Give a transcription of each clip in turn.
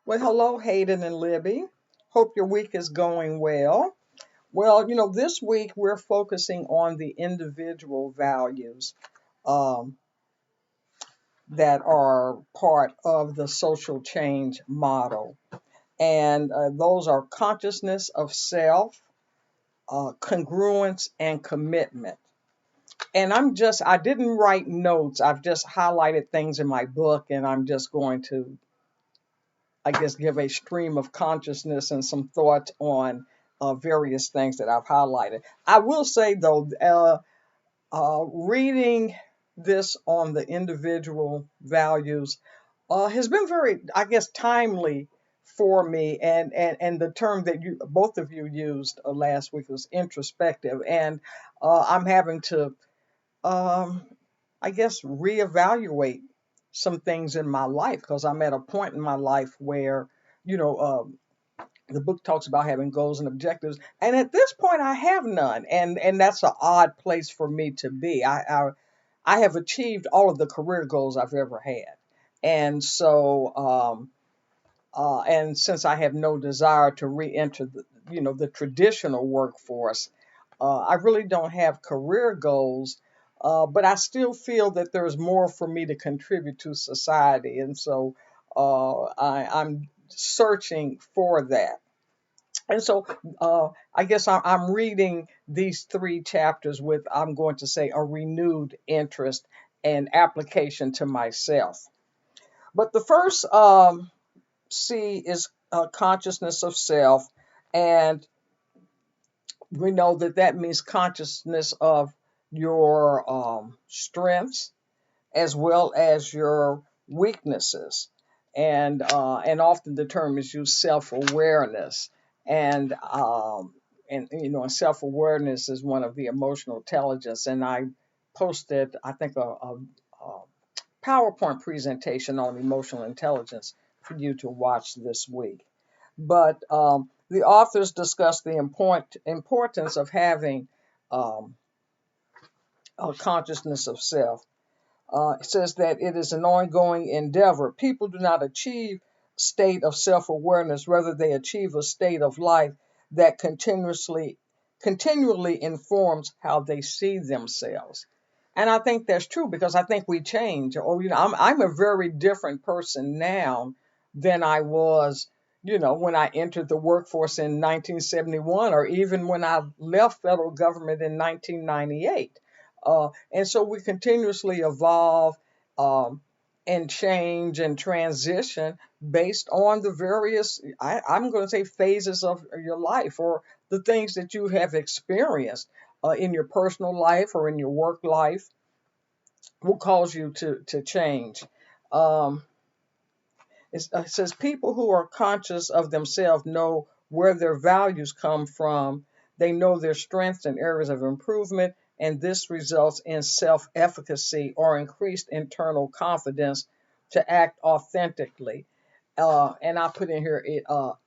Well, hello, Hayden and Libby. Hope your week is going well. Well, this week we're focusing on the individual values um, that are part of the social change model. And those are consciousness of self, congruence, and commitment. And I didn't write notes. I've just highlighted things in my book, and I'm just going to I guess, give a stream of consciousness and some thoughts on various things that I've highlighted. I will say, though, reading this on the individual values has been very, I guess, timely for me. And the term that you both of you used last week was introspective. And I'm having to um, I guess, reevaluate some things in my life because I'm at a point in my life where, you know, the book talks about having goals and objectives, and at this point, I have none, and that's an odd place for me to be. I have achieved all of the career goals I've ever had, and so and since I have no desire to re-enter the traditional workforce, I really don't have career goals, but I still feel that there's more for me to contribute to society. And so I'm searching for that. And so I guess I'm reading these three chapters with, I'm going to say, a renewed interest and application to myself. But the first C is consciousness of self. And we know that that means consciousness of your strengths as well as your weaknesses, and often the term is used self-awareness, and self-awareness is one of the emotional intelligence, and I posted, I think, a PowerPoint presentation on emotional intelligence for you to watch this week. But the authors discuss the importance of having um, a consciousness of self. It says that it is an ongoing endeavor. People do not achieve state of self-awareness, rather they achieve a state of life that continually informs how they see themselves. And I think that's true because I think we change. Or I'm a very different person now than I was, when I entered the workforce in 1971, or even when I left federal government in 1998. And so we continuously evolve um, and change and transition based on the various, I'm going to say, phases of your life, or the things that you have experienced in your personal life or in your work life will cause you to change. Um, it says people who are conscious of themselves know where their values come from. They know their strengths and areas of improvement, and this results in self efficacy or increased internal confidence to act authentically. And I put in here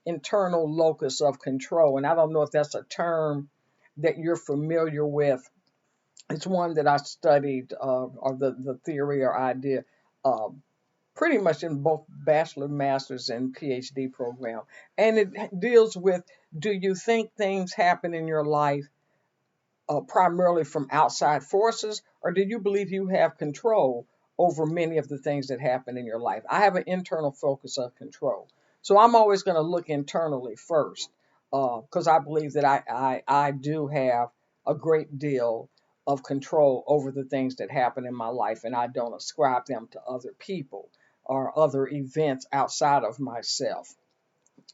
internal locus of control. And I don't know if that's a term that you're familiar with. It's one that I studied, or the theory or idea, uh, pretty much in both bachelor, master's, and PhD program. And it deals with, do you think things happen in your life primarily from outside forces, or do you believe you have control over many of the things that happen in your life? I have an internal focus of control. So I'm always going to look internally first, because I believe that I do have a great deal of control over the things that happen in my life, and I don't ascribe them to other people or other events outside of myself.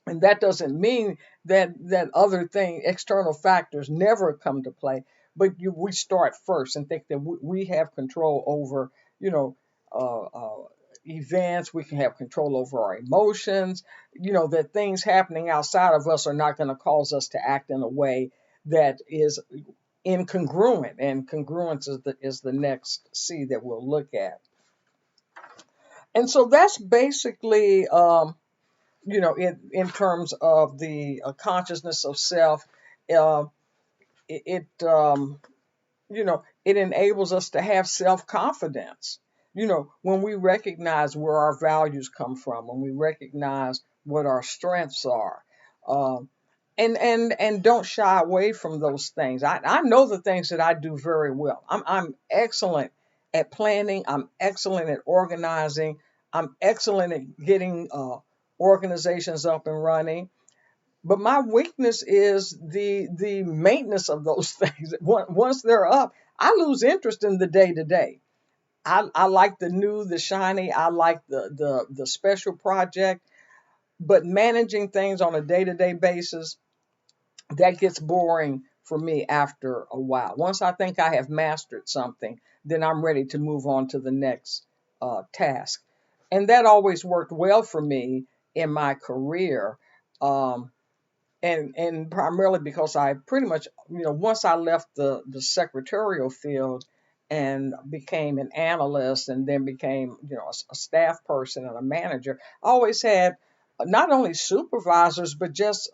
And that doesn't mean that other external factors never come to play, but we start first and think that we have control over, you know, uh, uh, events. We can have control over our emotions. That things happening outside of us are not going to cause us to act in a way that is incongruent. And congruence is the next C that we'll look at. And so that's basically. In terms of the consciousness of self, uh, it it enables us to have self confidence. when we recognize where our values come from, when we recognize what our strengths are, um, and don't shy away from those things. I know the things that I do very well. I'm excellent at planning. I'm excellent at organizing. I'm excellent at getting organizations up and running. But my weakness is the maintenance of those things. Once they're up, I lose interest in the day to day. I like the new, the shiny. I like the special project, but managing things on a day to day basis, that gets boring for me after a while. Once I think I have mastered something, then I'm ready to move on to the next task. And that always worked well for me in my career. Um, and primarily because I pretty much, once I left the secretarial field and became an analyst and then became, a staff person and a manager, I always had not only supervisors, but just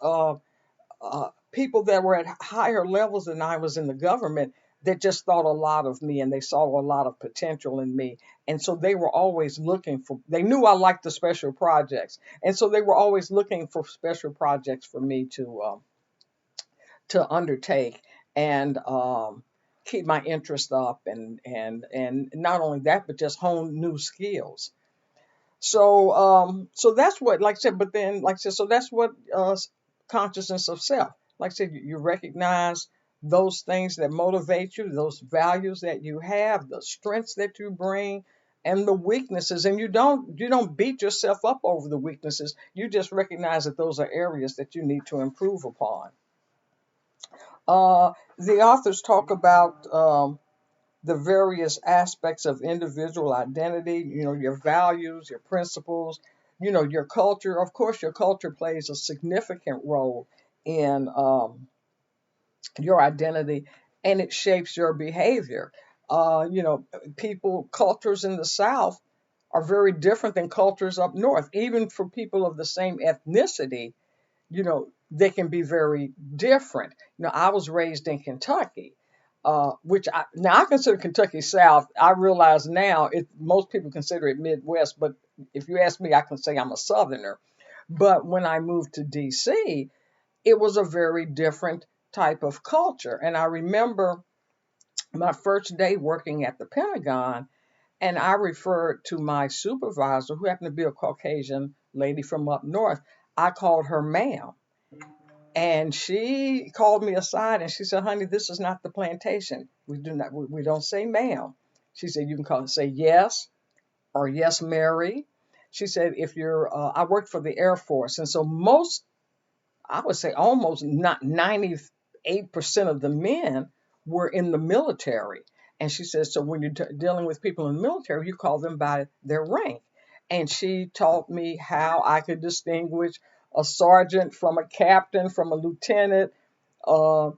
people that were at higher levels than I was in the government that just thought a lot of me and they saw a lot of potential in me. And so they were always looking for, they knew I liked the special projects. And so they were always looking for special projects for me to undertake and keep my interest up and not only that, but just hone new skills. So that's what, like I said, but then, like I said, so that's what consciousness of self. Like I said, you recognize those things that motivate you, those values that you have, the strengths that you bring, and the weaknesses. And you don't beat yourself up over the weaknesses. You just recognize that those are areas that you need to improve upon. The authors talk about the various aspects of individual identity, your values, your principles, your culture. Of course, your culture plays a significant role in your identity and it shapes your behavior. Uh, you know, cultures in the South are very different than cultures up north. Even for people of the same ethnicity, they can be very different. I was raised in Kentucky, which now I consider Kentucky South. I realize now most people consider it Midwest, but if you ask me, I can say I'm a Southerner. But when I moved to DC, it was a very different type of culture. And I remember my first day working at the Pentagon, and I referred to my supervisor, who happened to be a Caucasian lady from up north. I called her ma'am. And she called me aside and she said, "Honey, this is not the plantation. We don't say ma'am." She said, "You can say yes or yes, Mary." She said, "If you're, I worked for the Air Force, and so I would say almost not 98% of the men were in the military." And she says, "So when you're dealing with people in the military, you call them by their rank." And she taught me how I could distinguish a sergeant from a captain, from a lieutenant, uh,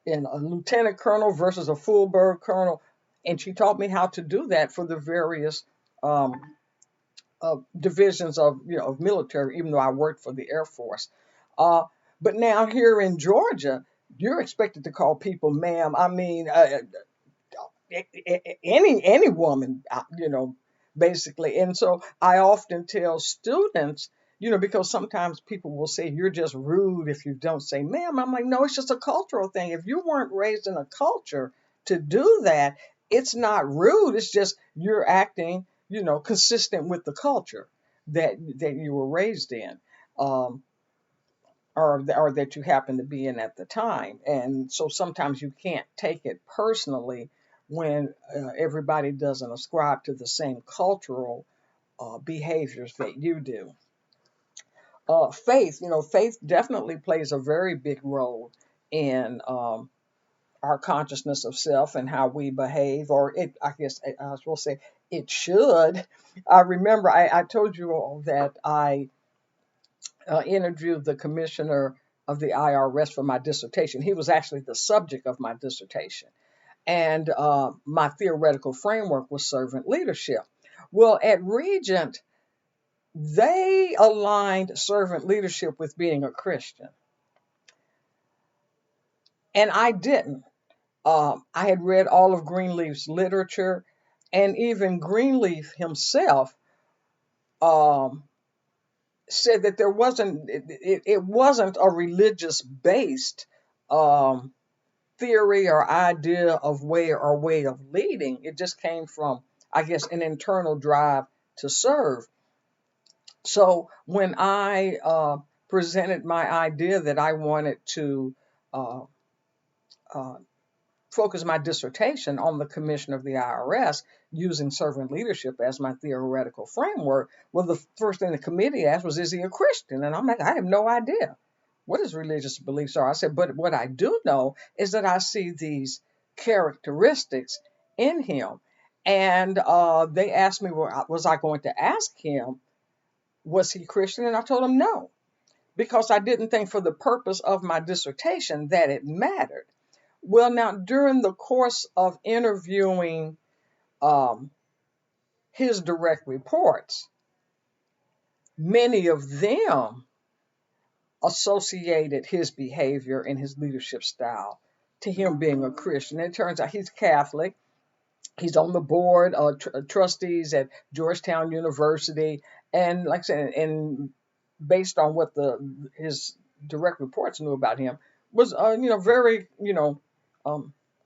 and a lieutenant colonel versus a full bird colonel. And she taught me how to do that for the various um, divisions of military, even though I worked for the Air Force. Uh, but now here in Georgia, you're expected to call people ma'am. I mean, any woman, basically. And so I often tell students, because sometimes people will say you're just rude if you don't say ma'am. I'm like, no, it's just a cultural thing. If you weren't raised in a culture to do that, it's not rude. It's just you're acting, consistent with the culture that you were raised in. Um, or that you happen to be in at the time. And so sometimes you can't take it personally when everybody doesn't ascribe to the same cultural behaviors that you do. Faith definitely plays a very big role in our consciousness of self and how we behave, or I guess I was supposed to say it should. I remember I told you all that I interviewed the commissioner of the IRS for my dissertation. He was actually the subject of my dissertation. And my theoretical framework was servant leadership. Well, at Regent, they aligned servant leadership with being a Christian. And I didn't. I had read all of Greenleaf's literature, And even Greenleaf himself um, said that it wasn't a religious based um, theory or idea of way of leading. It just came from, I guess, an internal drive to serve. So when I presented my idea that I wanted to uh, uh, focus my dissertation on the commission of the IRS using servant leadership as my theoretical framework, well, the first thing the committee asked was, is he a Christian? And I'm like, I have no idea what his religious beliefs are. I said, but what I do know is that I see these characteristics in him. And they asked me, well, was I going to ask him, was he Christian? And I told them no, because I didn't think for the purpose of my dissertation that it mattered. Well, now, during the course of interviewing um, his direct reports, many of them associated his behavior and his leadership style to him being a Christian. It turns out he's Catholic. He's on the board of trustees at Georgetown University, and like I said, and based on what his direct reports knew about him, was very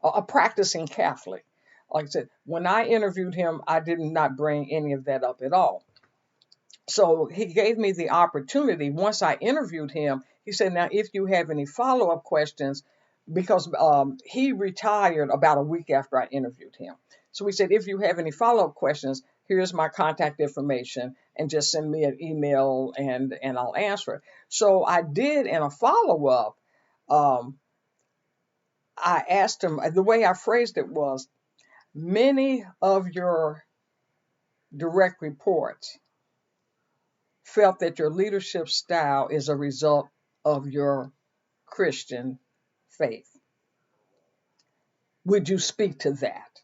a practicing Catholic. Like I said, when I interviewed him, I did not bring any of that up at all. So he gave me the opportunity. Once I interviewed him, he said, now if you have any follow-up questions, because he retired about a week after I interviewed him. So he said, if you have any follow-up questions, here's my contact information, and just send me an email and I'll answer it. So I did. In a follow-up, um, I asked him, the way I phrased it was, many of your direct reports felt that your leadership style is a result of your Christian faith. Would you speak to that?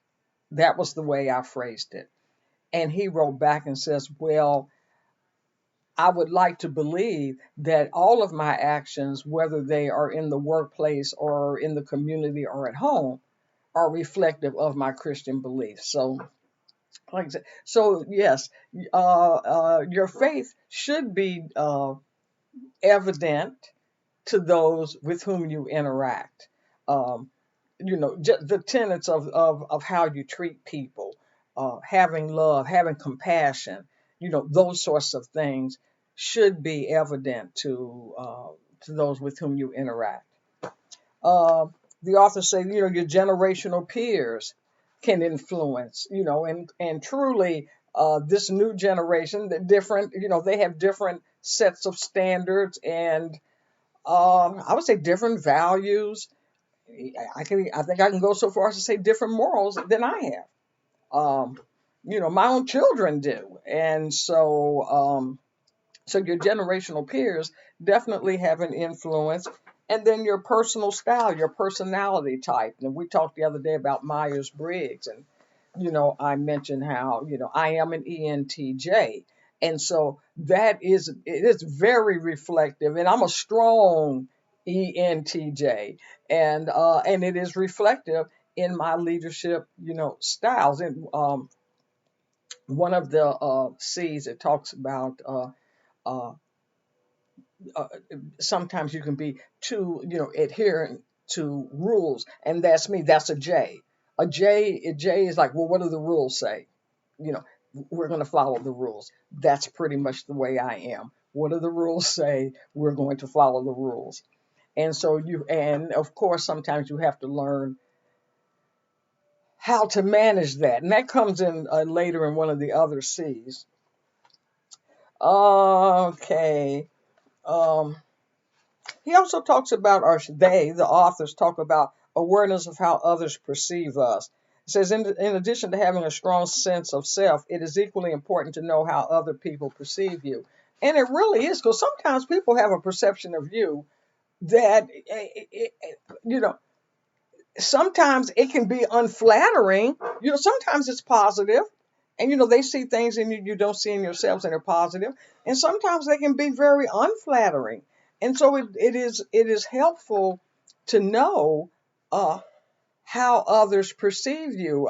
That was the way I phrased it. And he wrote back and says, well, I would like to believe that all of my actions, whether they are in the workplace or in the community or at home, are reflective of my Christian beliefs. So, like I said, so yes, your faith should be evident to those with whom you interact. Um, the tenets of how you treat people, having love, having compassion, those sorts of things should be evident to those with whom you interact. Uh, the author said, your generational peers can influence, and truly, this new generation, that different, they have different sets of standards and I would say different values. I think I can go so far as to say different morals than I have. My own children do, and so your generational peers definitely have an influence. And then your personal style, your personality type. And we talked the other day about Myers Briggs, and I mentioned how I am an ENTJ, and so it is very reflective. And I'm a strong ENTJ, and it is reflective in my leadership, styles. And one of the C's, it talks about uh, uh, sometimes you can be too, adherent to rules, and that's me. That's a J. A J is like, well, what do the rules say? You know, we're going to follow the rules. That's pretty much the way I am. What do the rules say? We're going to follow the rules. And of course, sometimes you have to learn how to manage that, and that comes in later in one of the other C's. Okay. Um, He also talks about, or the authors talk about awareness of how others perceive us. It says, in addition to having a strong sense of self, it is equally important to know how other people perceive you. And it really is, because sometimes people have a perception of you that, you know, sometimes it can be unflattering. Sometimes it's positive, and they see things in you don't see in yourselves, and they're positive. And sometimes they can be very unflattering. And so it is helpful to know uh, how others perceive you.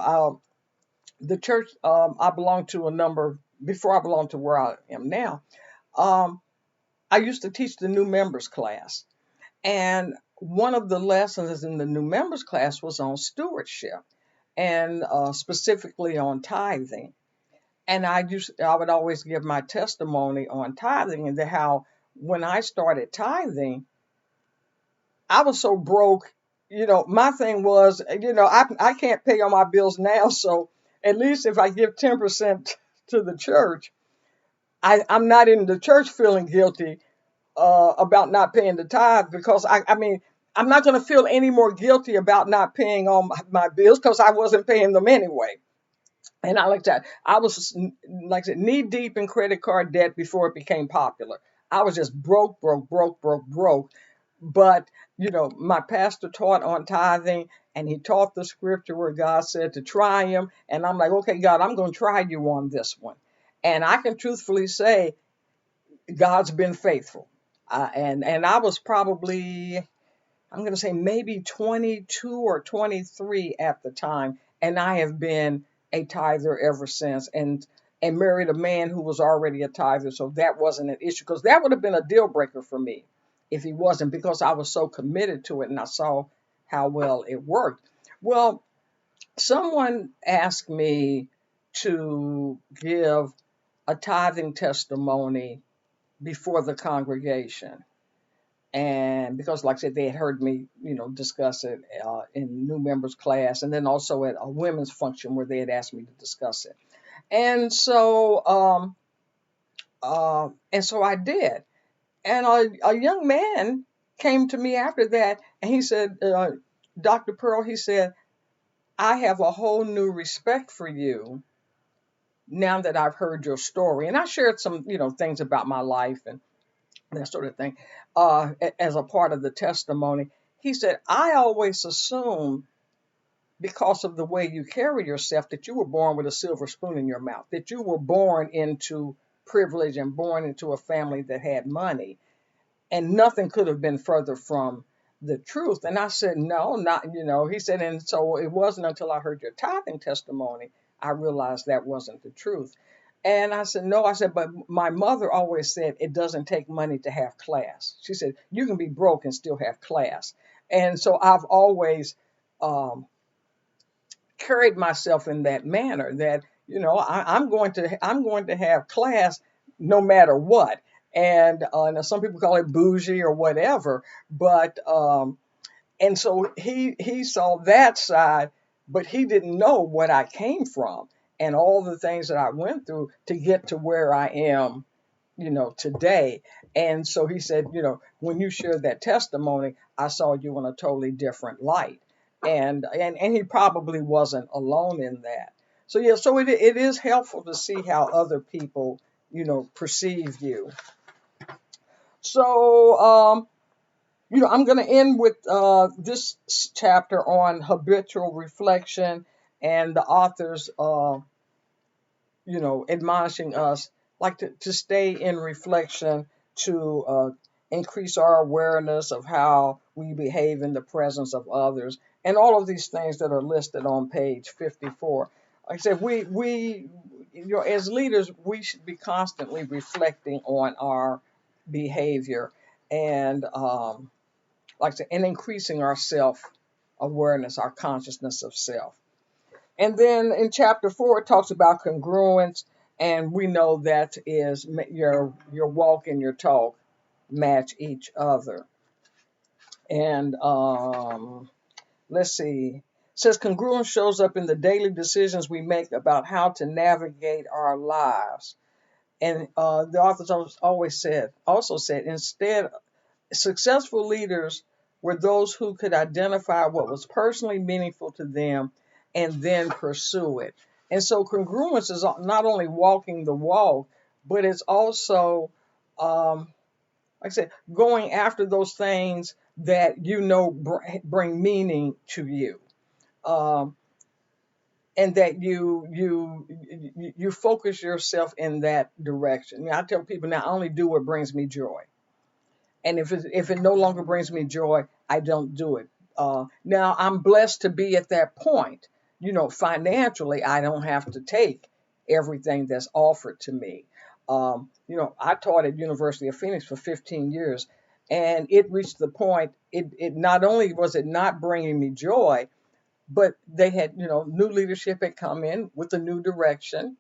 the church I belonged to a number before I belonged to where I am now. Um, I used to teach the new members class, and one of the lessons in the new members class was on stewardship and specifically on tithing. And I would always give my testimony on tithing and how when I started tithing, I was so broke. My thing was, I can't pay all my bills now, so at least if I give 10% to the church, I'm not in the church feeling guilty about not paying the tithe, because I mean, I'm not going to feel any more guilty about not paying all my bills because I wasn't paying them anyway. And I like that. I was, like I said, knee deep in credit card debt before it became popular. I was just broke, broke, broke, broke, broke. But, my pastor taught on tithing, and he taught the scripture where God said to try him. And I'm like, okay, God, I'm going to try you on this one. And I can truthfully say God's been faithful. And I was probably, I'm going to say maybe 22 or 23 at the time, and I have been a tither ever since, and married a man who was already a tither, so that wasn't an issue, because that would have been a deal breaker for me if he wasn't, because I was so committed to it and I saw how well it worked. Well, someone asked me to give a tithing testimony before the congregation, and because like I said, they had heard me discuss it in new members class, and then also at a women's function where they had asked me to discuss it. And so I did. And a young man came to me after that, and he said, Dr. Pearl, he said, I have a whole new respect for you now that I've heard your story. And I shared some things about my life and that sort of thing, as a part of the testimony. He said, I always assumed, because of the way you carry yourself, that you were born with a silver spoon in your mouth, that you were born into privilege and born into a family that had money. And nothing could have been further from the truth. And I said, no, not, he said, and so it wasn't until I heard your tithing testimony, I realized that wasn't the truth. And I said, no, I said, but my mother always said it doesn't take money to have class. She said, you can be broke and still have class. And so I've always um, carried myself in that manner, that, I'm going to have class no matter what. And now some people call it bougie or whatever, but and so he saw that side, but he didn't know what I came from and all the things that I went through to get to where I am, today. And so he said, when you shared that testimony, I saw you in a totally different light. And he probably wasn't alone in that. So yeah, so it is helpful to see how other people, perceive you. So I'm going to end with this chapter on habitual reflection, and the authors, admonishing us like to stay in reflection, to increase our awareness of how we behave in the presence of others, and all of these things that are listed on page 54. Like I said, we as leaders, we should be constantly reflecting on our behavior, and like I said, and increasing our self awareness, our consciousness of self. And then in chapter 4, it talks about congruence, and we know that is your walk and your talk match each other. And let's see. It says congruence shows up in the daily decisions we make about how to navigate our lives. And the authors also said, instead, successful leaders were those who could identify what was personally meaningful to them and then pursue it. And so congruence is not only walking the walk, but it's also, like I said, going after those things that bring meaning to you. Um, and that you focus yourself in that direction. I tell people now, I only do what brings me joy. And if it no longer brings me joy, I don't do it. Now I'm blessed to be at that point, financially, I don't have to take everything that's offered to me. I taught at University of Phoenix for 15 years, and it reached the point. It not only was it not bringing me joy, but they had, new leadership had come in with a new direction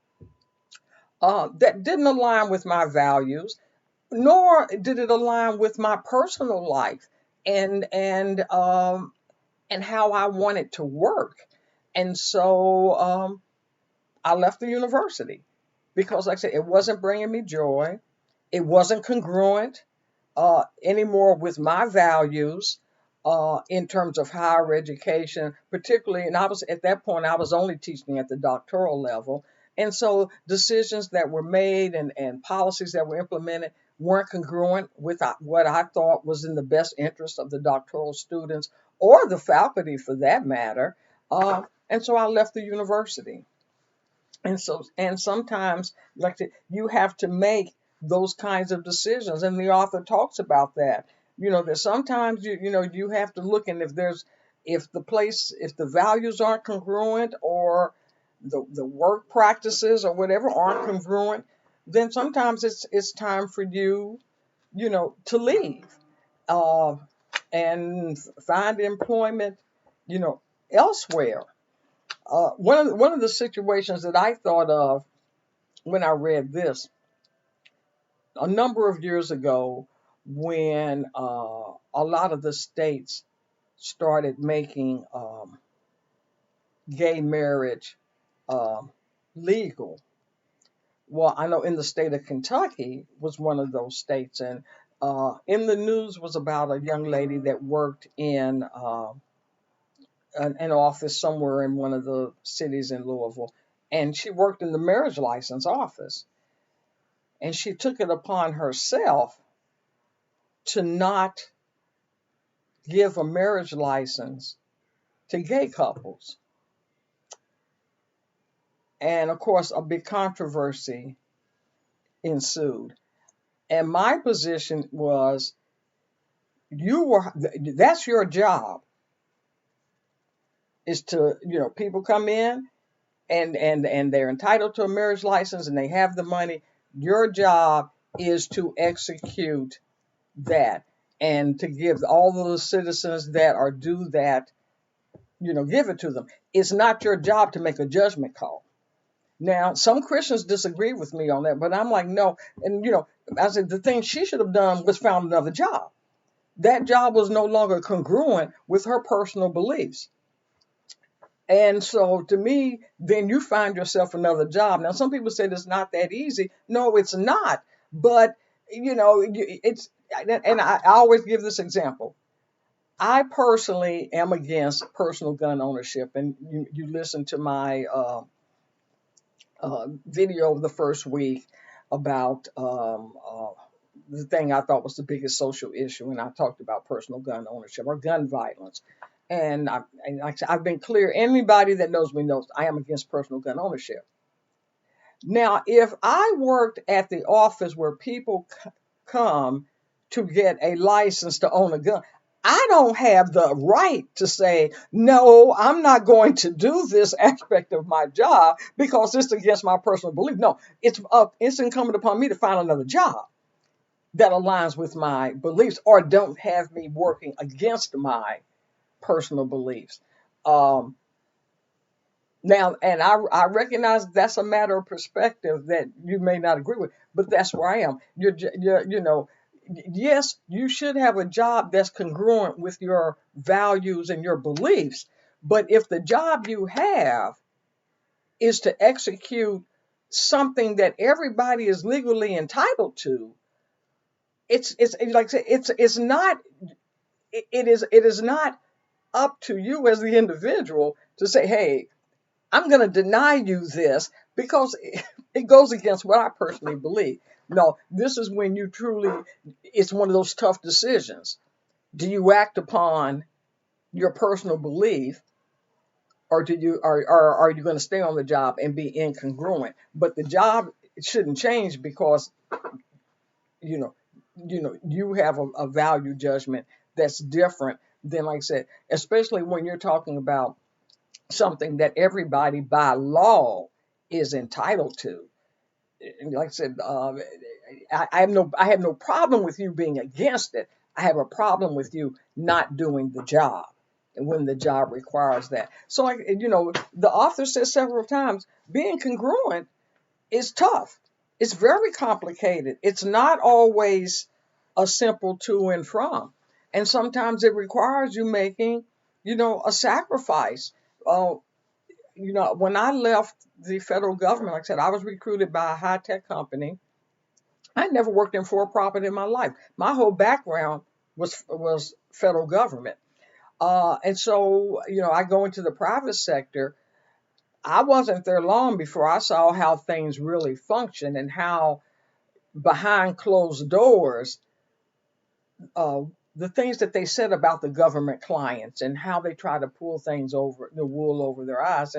that didn't align with my values, nor did it align with my personal life and how I wanted to work. And so I left the university because, like I said, it wasn't bringing me joy. It wasn't congruent anymore with my values in terms of higher education, particularly. And I was at that point, I was only teaching at the doctoral level. And so decisions that were made and policies that were implemented weren't congruent with what I thought was in the best interest of the doctoral students or the faculty for that matter. And so I left the university. And sometimes, you have to make those kinds of decisions, and the author talks about that. That sometimes you have to look, and if the values aren't congruent, or the work practices or whatever aren't congruent, then sometimes it's time for you, to leave, uh, and find employment, you know, elsewhere. One of the situations that I thought of when I read this a number of years ago, when a lot of the states started making gay marriage um, legal. Well, I know in the state of Kentucky was one of those states, and in the news was about a young lady that worked in an office somewhere in one of the cities in Louisville, and she worked in the marriage license office, and she took it upon herself to not give a marriage license to gay couples. And of course, a big controversy ensued. And my position was, that's your job, is to, people come in and they're entitled to a marriage license and they have the money. Your job is to execute that and to give all of the citizens that are due that, give it to them. It's not your job to make a judgment call. Now, some Christians disagree with me on that, but I'm like, no. And, I said the thing she should have done was found another job. That job was no longer congruent with her personal beliefs. And so to me, then you find yourself another job. Now, some people say it's not that easy. No, it's not. But, it's, and I always give this example. I personally am against personal gun ownership. And you listen to my video of the first week about the thing I thought was the biggest social issue, and I talked about personal gun ownership or gun violence. And like I said, I've been clear. Anybody that knows me knows I am against personal gun ownership. Now, if I worked at the office where people come to get a license to own a gun, I don't have the right to say, no, I'm not going to do this aspect of my job because it's against my personal belief. No, it's incumbent upon me to find another job that aligns with my beliefs or don't have me working against my personal beliefs. Um, Now, and I recognize that's a matter of perspective that you may not agree with, but that's where I am. Yes, you should have a job that's congruent with your values and your beliefs. But if the job you have is to execute something that everybody is legally entitled to, it's like I say, it's not it is not up to you as the individual to say, hey, I'm going to deny you this because it goes against what I personally believe. No, this is when it's one of those tough decisions. Do you act upon your personal belief, or are you going to stay on the job and be incongruent? But the job shouldn't change because you know you have a value judgment that's different than, like I said, especially when you're talking about something that everybody by law is entitled to. And like I said, I have no problem with you being against it. I have a problem with you not doing the job and when the job requires that. So, like, the author says several times, being congruent is tough. It's very complicated. It's not always a simple to and from. And sometimes it requires you making, a sacrifice. Uh, when I left the federal government, like I said, I was recruited by a high tech company. I never worked in for profit in my life. My whole background was federal government. And so, I go into the private sector. I wasn't there long before I saw how things really function and how behind closed doors, uh, the things that they said about the government clients and how they try to pull things over the wool over their eyes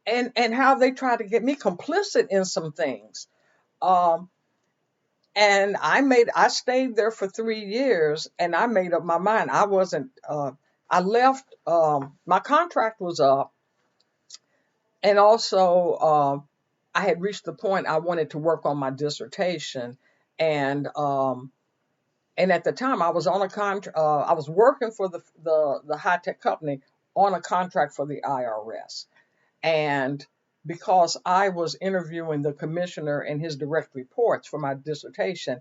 and how they try to get me complicit in some things. Um, and I stayed there for 3 years and I made up my mind. I wasn't, I left, my contract was up and also, I had reached the point I wanted to work on my dissertation and, and at the time I was on a contract, I was working for the high tech company on a contract for the IRS. And because I was interviewing the commissioner and his direct reports for my dissertation,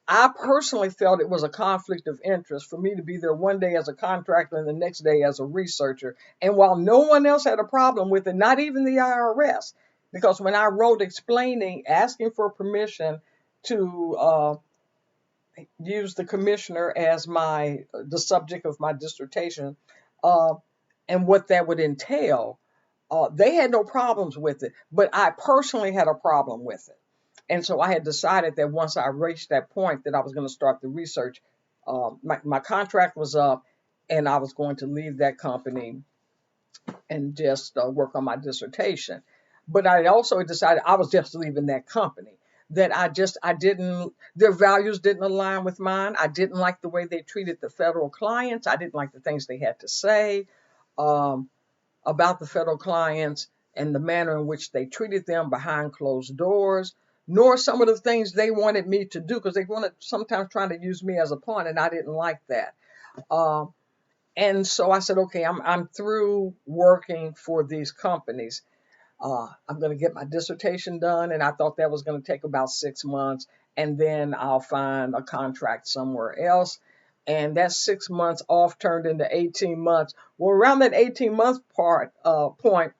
I personally felt it was a conflict of interest for me to be there one day as a contractor and the next day as a researcher. And while no one else had a problem with it, not even the IRS, because when I wrote explaining, asking for permission to use the commissioner as the subject of my dissertation, uh, and what that would entail, they had no problems with it, but I personally had a problem with it. And so I had decided that once I reached that point that I was going to start the research. My contract was up and I was going to leave that company and just work on my dissertation. But I also decided I was just leaving that company. That I didn't, their values didn't align with mine. I didn't like the way they treated the federal clients. I didn't like the things they had to say um, about the federal clients and the manner in which they treated them behind closed doors, nor some of the things they wanted me to do because they wanted sometimes trying to use me as a pawn, and I didn't like that. Um, and so I said, okay, I'm through working for these companies. I'm going to get my dissertation done, and I thought that was going to take about 6 months, and then I'll find a contract somewhere else. And that 6 months off turned into 18 months. Well, around that 18-month point,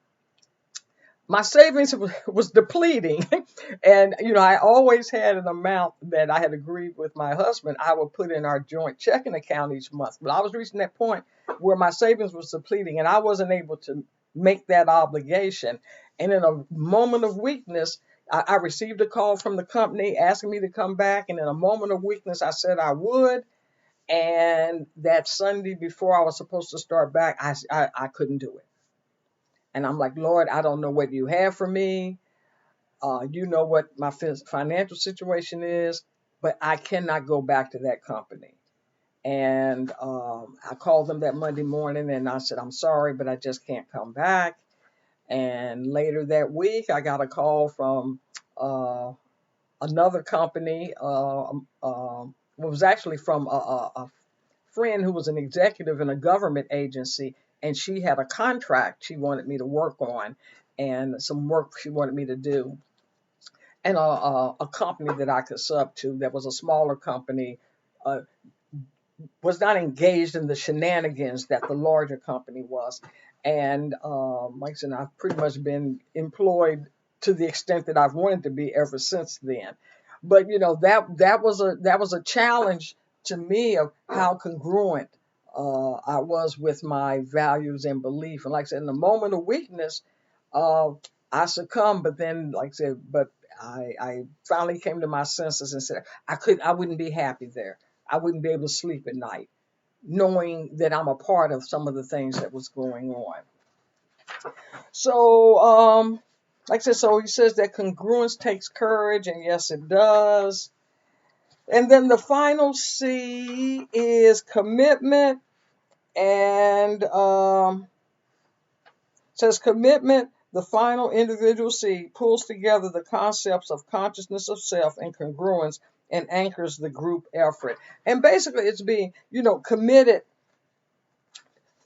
my savings was depleting. And, I always had an amount that I had agreed with my husband I would put in our joint checking account each month. But I was reaching that point where my savings was depleting and I wasn't able to make that obligation. And in a moment of weakness, I received a call from the company asking me to come back. And in a moment of weakness, I said I would. And that Sunday before I was supposed to start back, I couldn't do it. And I'm like, Lord, I don't know what you have for me. You know what my financial situation is, but I cannot go back to that company. And I called them that Monday morning and I said, I'm sorry, but I just can't come back. And later that week, I got a call from uh, another company. It was actually from a friend who was an executive in a government agency, and she had a contract she wanted me to work on and some work she wanted me to do and a company that I could sub to that was a smaller company, uh, was not engaged in the shenanigans that the larger company was. And like I said, I've pretty much been employed to the extent that I've wanted to be ever since then. But that was a challenge to me of how congruent I was with my values and belief. And like I said, in the moment of weakness, uh, I succumbed. But then, like I said, I finally came to my senses and said I wouldn't be happy there. I wouldn't be able to sleep at night, knowing that I'm a part of some of the things that was going on. So, like I said, so he says that congruence takes courage, and yes, it does. And then the final C is commitment, and says commitment, the final individual C, pulls together the concepts of consciousness of self and congruence and anchors the group effort. And basically, it's being, committed,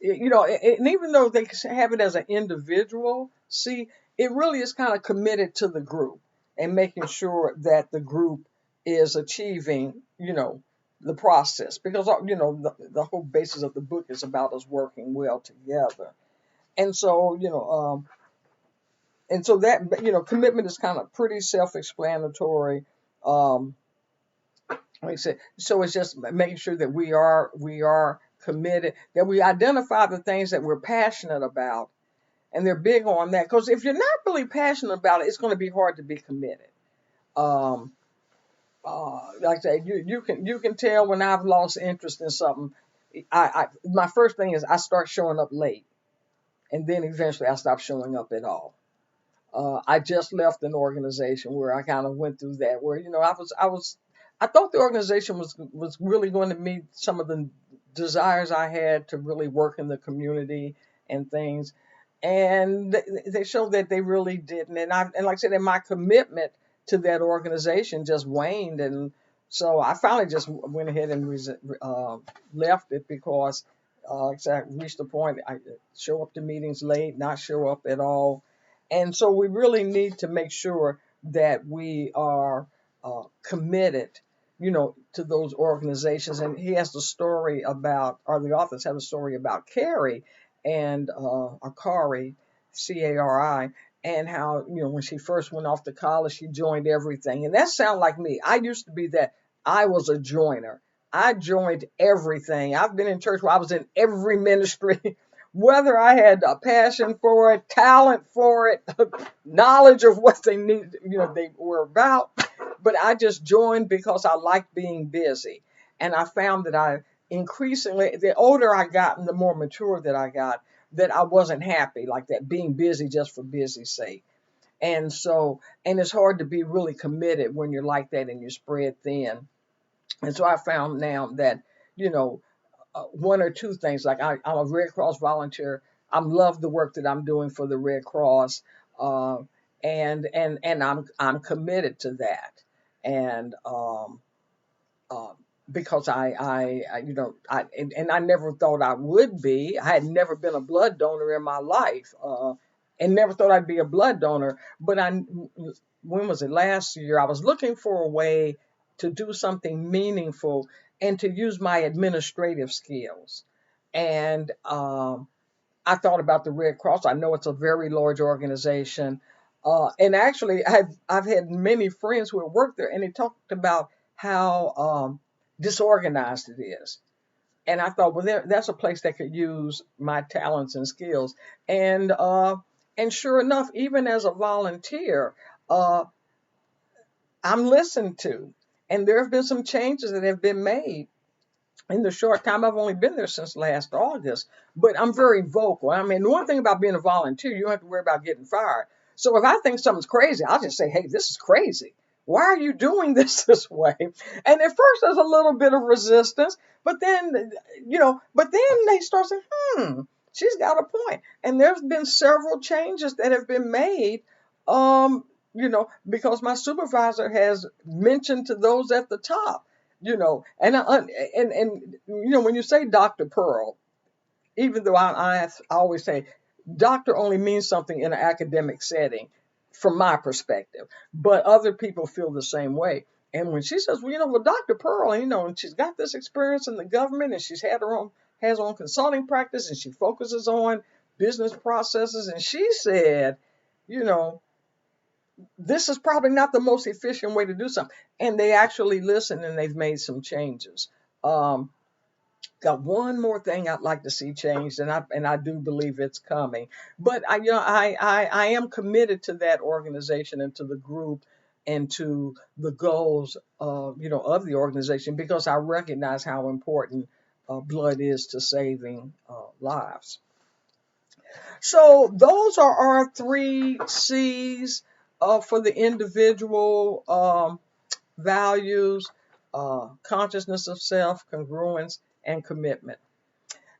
and even though they have it as an individual C, it really is kind of committed to the group and making sure that the group is achieving, the process. Because, the whole basis of the book is about us working well together. And so, and so that, commitment is kind of pretty self-explanatory. Um, like I said, so it's just making sure that we are committed, that we identify the things that we're passionate about, and they're big on that. Because if you're not really passionate about it, it's going to be hard to be committed. Um, like I say, you can tell when I've lost interest in something. My first thing is I start showing up late, and then eventually I stop showing up at all. I just left an organization where I kind of went through that, where I thought the organization was really going to meet some of the desires I had to really work in the community and things, and they showed that they really didn't. And like I said, and my commitment to that organization just waned, and so I finally just went ahead and left it because, like I said, I reached the point I show up to meetings late, not show up at all, and so we really need to make sure that we are committed, to those organizations. And he has the story about, or the authors have a story about Carrie and Akari, Cari, and how, when she first went off to college, she joined everything. And that sounded like me. I used to be that. I was a joiner. I joined everything. I've been in church where I was in every ministry, whether I had a passion for it, talent for it, knowledge of what they needed, they were about. But I just joined because I liked being busy. And I found that I increasingly, the older I got and the more mature that I got, that I wasn't happy like that, being busy just for busy's sake. And so, and it's hard to be really committed when you're like that and you're spread thin. And so I found now that, you know, one or two things. Like I'm a Red Cross volunteer. I love the work that I'm doing for the Red Cross, uh, and I'm committed to that. And uh, because and I never thought I would be. I had never been a blood donor in my life, and never thought I'd be a blood donor. But when was it, last year? I was looking for a way to do something meaningful and to use my administrative skills. And I thought about the Red Cross. I know it's a very large organization. And actually, I've had many friends who have worked there, and they talked about how disorganized it is. And I thought, well, that's a place that could use my talents and skills. And sure enough, even as a volunteer, uh, I'm listened to, and there have been some changes that have been made in the short time. I've only been there since last August, but I'm very vocal. I mean, the one thing about being a volunteer, you don't have to worry about getting fired. So if I think something's crazy, I'll just say, hey, this is crazy. Why are you doing this way? And at first there's a little bit of resistance, but then, but then they start saying, she's got a point. And there's been several changes that have been made, because my supervisor has mentioned to those at the top, and when you say Dr. Pearl, even though I always say doctor only means something in an academic setting, from my perspective, but other people feel the same way. And when she says, well, Dr. Pearl, and she's got this experience in the government, and has her own consulting practice, and she focuses on business processes, and she said, you know, this is probably not the most efficient way to do something. And they actually listened and they've made some changes. Um, got one more thing I'd like to see changed, and I do believe it's coming. But I am committed to that organization and to the group and to the goals of the organization, because I recognize how important blood is to saving lives. So those are our three C's for the individual values: consciousness of self, congruence, and commitment.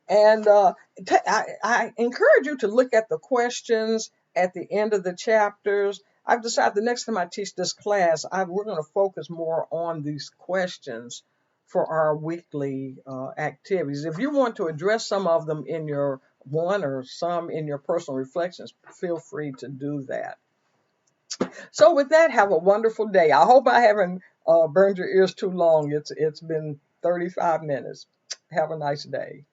And I encourage you to look at the questions at the end of the chapters. I've decided the next time I teach this class, we're going to focus more on these questions for our weekly activities. If you want to address some of them in your one or some in your personal reflections, feel free to do that. So with that, have a wonderful day. I hope I haven't burned your ears too long. It's been 35 minutes. Have a nice day.